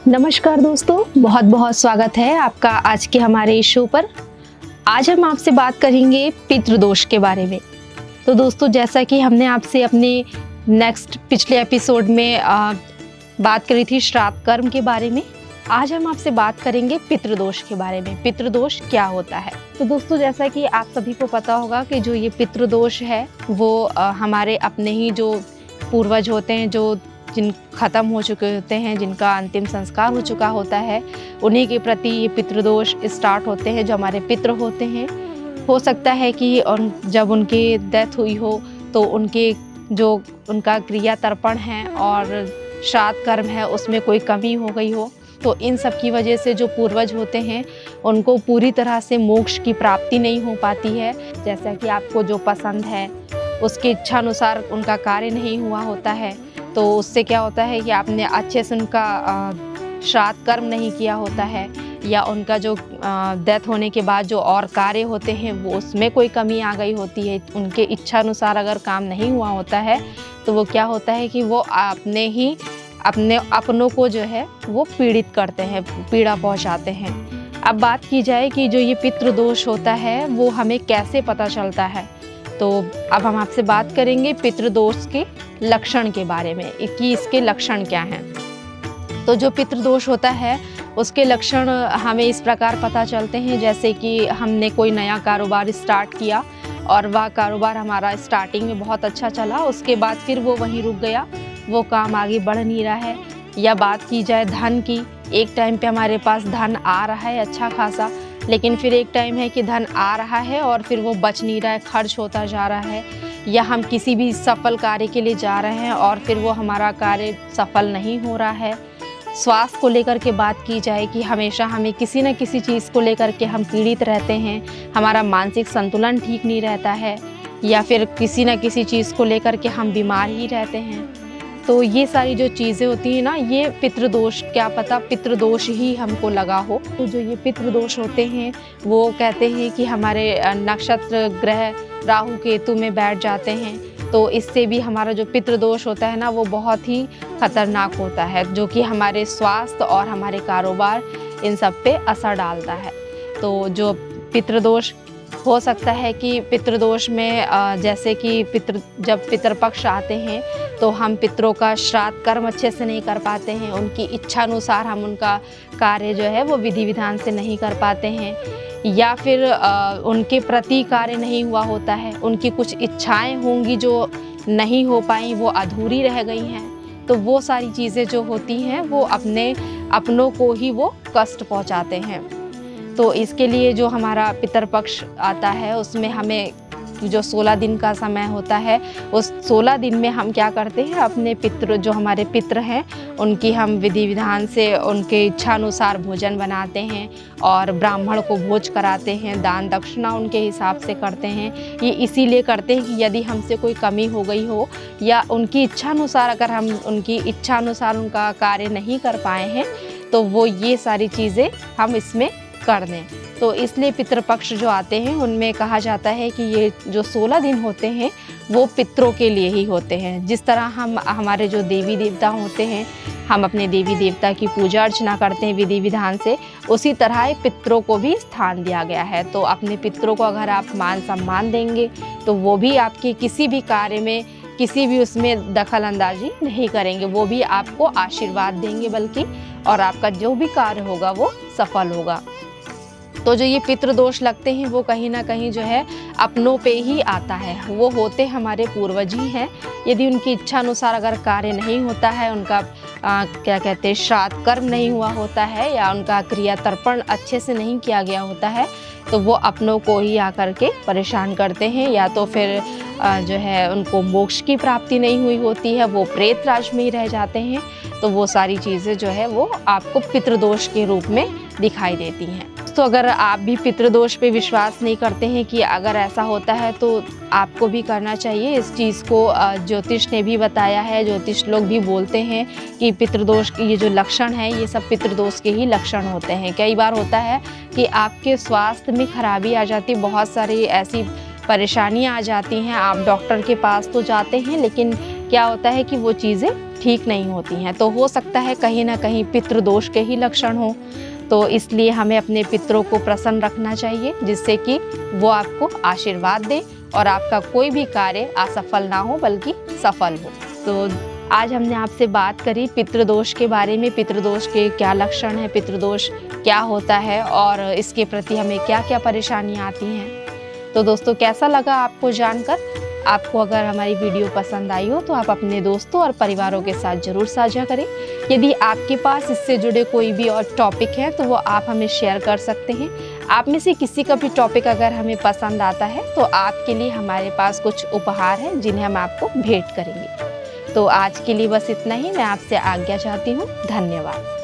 नमस्कार दोस्तों, बहुत बहुत स्वागत है आपका आज के हमारे इस शो पर। आज हम आपसे बात करेंगे पितृदोष के बारे में। तो दोस्तों, जैसा कि हमने आपसे अपने पिछले एपिसोड में बात करी थी श्राद्ध कर्म के बारे में, आज हम आपसे बात करेंगे पितृदोष के बारे में। पितृदोष क्या होता है? तो दोस्तों, जैसा कि आप सभी को पता होगा कि जो ये पितृदोष है वो हमारे अपने ही जो पूर्वज होते हैं, जो जिन ख़त्म हो चुके होते हैं, जिनका अंतिम संस्कार हो चुका होता है, उन्हीं के प्रति ये पितृदोष स्टार्ट होते हैं। जो हमारे पितृ होते हैं, हो सकता है कि जब उनकी डेथ हुई हो तो उनका क्रिया तर्पण है और श्राद्ध कर्म है उसमें कोई कमी हो गई हो, तो इन सब की वजह से जो पूर्वज होते हैं उनको पूरी तरह से मोक्ष की प्राप्ति नहीं हो पाती है। जैसा कि आपको जो पसंद है उसकी इच्छा अनुसार उनका कार्य नहीं हुआ होता है, तो उससे क्या होता है कि आपने अच्छे से उनका श्राद्ध कर्म नहीं किया होता है, या उनका जो डेथ होने के बाद जो और कार्य होते हैं वो उसमें कोई कमी आ गई होती है, उनके इच्छा अनुसार अगर काम नहीं हुआ होता है, तो वो क्या होता है कि वो अपने अपनों को जो है वो पीड़ित करते हैं, पीड़ा पहुंचाते हैं। अब बात की जाए कि जो ये पितृदोष होता है वो हमें कैसे पता चलता है, तो अब हम आपसे बात करेंगे पितृदोष के लक्षण के बारे में कि इसके लक्षण क्या हैं। तो जो पितृदोष होता है उसके लक्षण हमें इस प्रकार पता चलते हैं, जैसे कि हमने कोई नया कारोबार स्टार्ट किया और वह कारोबार हमारा स्टार्टिंग में बहुत अच्छा चला, उसके बाद फिर वो वहीं रुक गया, वो काम आगे बढ़ नहीं रहा है। या बात की जाए धन की, एक टाइम पे हमारे पास धन आ रहा है अच्छा खासा, लेकिन फिर एक टाइम है कि धन आ रहा है और फिर वो बच नहीं रहा है, खर्च होता जा रहा है। या हम किसी भी सफल कार्य के लिए जा रहे हैं और फिर वो हमारा कार्य सफल नहीं हो रहा है। स्वास्थ्य को लेकर के बात की जाए कि हमेशा हमें किसी न किसी चीज़ को लेकर के हम पीड़ित रहते हैं, हमारा मानसिक संतुलन ठीक नहीं रहता है, या फिर किसी न किसी चीज़ को लेकर के हम बीमार ही रहते हैं। तो ये सारी जो चीज़ें होती हैं ना, ये पितृदोष, क्या पता पितृदोष ही हमको लगा हो। तो जो ये पितृदोष होते हैं वो कहते हैं कि हमारे नक्षत्र ग्रह राहु केतु में बैठ जाते हैं, तो इससे भी हमारा जो पितृदोष होता है ना वो बहुत ही खतरनाक होता है, जो कि हमारे स्वास्थ्य और हमारे कारोबार इन सब पे असर डालता है। तो जो पितृदोष हो सकता है कि पितृदोष में जैसे कि जब पितृपक्ष आते हैं तो हम पितरों का श्राद्ध कर्म अच्छे से नहीं कर पाते हैं, उनकी इच्छा अनुसार हम उनका कार्य जो है वो विधि विधान से नहीं कर पाते हैं, या फिर उनके प्रति कार्य नहीं हुआ होता है, उनकी कुछ इच्छाएं होंगी जो नहीं हो पाई, वो अधूरी रह गई हैं। तो वो सारी चीज़ें जो होती हैं वो अपनों को ही वो कष्ट पहुंचाते हैं। तो इसके लिए जो हमारा पितृपक्ष आता है उसमें हमें जो 16 दिन का समय होता है, उस 16 दिन में हम क्या करते हैं, अपने जो हमारे पितृ हैं उनकी हम विधि विधान से उनके इच्छा अनुसार भोजन बनाते हैं और ब्राह्मण को भोज कराते हैं, दान दक्षिणा उनके हिसाब से करते हैं। ये इसीलिए करते हैं कि यदि हमसे कोई कमी हो गई हो या उनकी इच्छा अनुसार अगर हम उनकी इच्छा अनुसार उनका कार्य नहीं कर पाए हैं, तो वो ये सारी चीज़ें हम इसमें कर दें। तो इसलिए पितृपक्ष जो आते हैं उनमें कहा जाता है कि ये जो 16 दिन होते हैं वो पितरों के लिए ही होते हैं। जिस तरह हमारे जो देवी देवता होते हैं, हम अपने देवी देवता की पूजा अर्चना करते हैं विधि विधान से, उसी तरह पितरों को भी स्थान दिया गया है। तो अपने पितरों को अगर आप मान सम्मान देंगे तो वो भी आपके किसी भी कार्य में, किसी भी उसमें दखल अंदाजी नहीं करेंगे, वो भी आपको आशीर्वाद देंगे बल्कि, और आपका जो भी कार्य होगा वो सफल होगा। तो जो ये पितृदोष लगते हैं वो कहीं ना कहीं जो है अपनों पे ही आता है, वो होते हमारे पूर्वज ही हैं। यदि उनकी इच्छा अनुसार अगर कार्य नहीं होता है, उनका क्या कहते हैं श्राद्ध कर्म नहीं हुआ होता है, या उनका क्रिया तर्पण अच्छे से नहीं किया गया होता है, तो वो अपनों को ही आकर के परेशान करते हैं, या तो फिर जो है उनको मोक्ष की प्राप्ति नहीं हुई होती है, वो प्रेत राज में ही रह जाते हैं। तो वो सारी चीज़ें जो है वो आपको पितृदोष के रूप में दिखाई देती हैं। तो अगर आप भी पितृदोष पे विश्वास नहीं करते हैं कि अगर ऐसा होता है तो आपको भी करना चाहिए। इस चीज़ को ज्योतिष ने भी बताया है, ज्योतिष लोग भी बोलते हैं कि पितृदोष के ये जो लक्षण हैं ये सब पितृदोष के ही लक्षण होते हैं। कई बार होता है कि आपके स्वास्थ्य में खराबी आ जाती, बहुत सारी ऐसी परेशानियां आ जाती हैं, आप डॉक्टर के पास तो जाते हैं लेकिन क्या होता है कि वो चीज़ें ठीक नहीं होती हैं। तो हो सकता है कहीं ना कहीं पितृदोष के ही लक्षण हो, तो इसलिए हमें अपने पितरों को प्रसन्न रखना चाहिए, जिससे कि वो आपको आशीर्वाद दें और आपका कोई भी कार्य असफल ना हो बल्कि सफल हो। तो आज हमने आपसे बात करी पितृदोष के बारे में, पितृदोष के क्या लक्षण हैं, पितृदोष क्या होता है और इसके प्रति हमें क्या क्या परेशानियाँ आती हैं। तो दोस्तों कैसा लगा आपको जानकर? आपको अगर हमारी वीडियो पसंद आई हो तो आप अपने दोस्तों और परिवारों के साथ ज़रूर साझा करें। यदि आपके पास इससे जुड़े कोई भी और टॉपिक है तो वो आप हमें शेयर कर सकते हैं। आप में से किसी का भी टॉपिक अगर हमें पसंद आता है तो आपके लिए हमारे पास कुछ उपहार हैं जिन्हें हम आपको भेंट करेंगे। तो आज के लिए बस इतना ही। मैं आपसे आज्ञा चाहती हूँ। धन्यवाद।